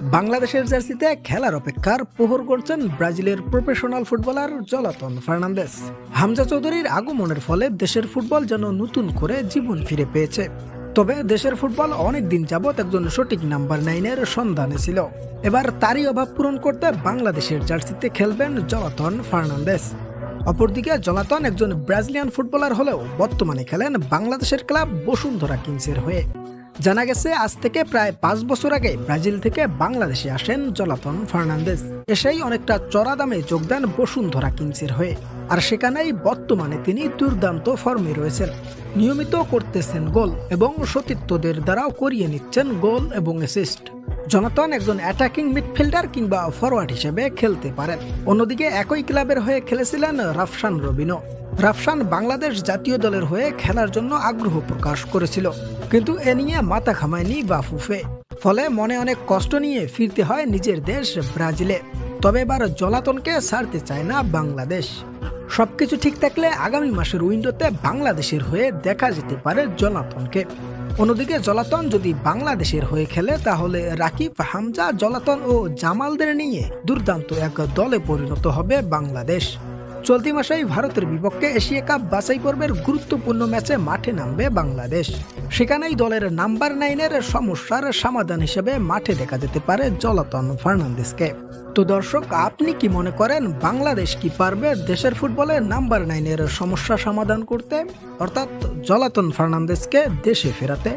বাংলাদেশের জার্সিতে খেলার অপেক্ষার প্রহর করছেন ব্রাজিলের প্রফেশনাল ফুটবলার জলাতন ফার্নান্দেস। হামজা চৌধুরীর আগমনের ফলে দেশের ফুটবল যেন নতুন করে জীবন ফিরে পেয়েছে। তবে দেশের ফুটবল অনেক দিন যাবৎ একজন সঠিক নাম্বার 9-এর সন্ধানে ছিল। এবার তারই অভাব পূরণ করতে বাংলাদেশের জার্সিতে খেলবেন জলাতন ফার্নান্দেস। অপরদিকে জলাতন একজন ব্রাজিলিয়ান ফুটবলার হলেও বর্তমানে খেলেন বাংলাদেশের ক্লাব বসুন্ধরা কিংসের হয়ে। জানা গেছে আজ থেকে প্রায় 5 বছর আগে ব্রাজিল থেকে বাংলাদেশে আসেন জলাতন ফার্নান্দেস। এসেই অনেকটা চড়া দামে যোগ দেন বসুন্ধরা কিংসের হয়ে। আর সেখানেই বর্তমানে তিনি দুর্দান্ত ফর্মে রয়েছেন। নিয়মিত করতেছেন গোল এবং সতীর্থদের দ্বারাও করিয়ে নিচ্ছেন গোল এবং অ্যাসিস্ট। জলাতন একজন অ্যাটাকিং মিডফিল্ডার কিংবা ফরওয়ার্ড হিসেবে খেলতে পারেন। অন্যদিকে একই ক্লাবের হয়ে খেলেছিলেন রাফসান রবিনও। রাফসান বাংলাদেশ জাতীয় দলের হয়ে খেলার জন্য আগ্রহ প্রকাশ করেছিল, কিন্তু এ নিয়ে মাথা ঘামায়নি বাফুফে। ফলে মনে অনেক কষ্ট নিয়ে ফিরতে হয় নিজের দেশ ব্রাজিলে। তবে এবার জলাতনকে ছাড়তে চায় না বাংলাদেশ। সবকিছু ঠিক থাকলে আগামী মাসের উইন্ডোতে বাংলাদেশের হয়ে দেখা যেতে পারে জলাতনকে। অন্যদিকে জলাতন যদি বাংলাদেশের হয়ে খেলে তাহলে রাকিব, হামজা, জলাতন ও জামালদের নিয়ে দুর্দান্ত এক দলে পরিণত হবে বাংলাদেশ। চলতি মাসেই ভারতের বিপক্ষে এশিয়া কাপ বাছাই পর্বের গুরুত্বপূর্ণ ম্যাচে মাঠে নামবে বাংলাদেশ। সেখানেই দলের নাম্বার 9-এর সমস্যার সমাধান হিসেবে মাঠে দেখা যেতে পারে জলাতন ফার্নান্দেসকে। তো দর্শক, আপনি কি মনে করেন বাংলাদেশ কি পারবে দেশের ফুটবলে নাম্বার 9-এর সমস্যা সমাধান করতে, অর্থাৎ জলাতন ফার্নান্দেসকে দেশে ফেরাতে?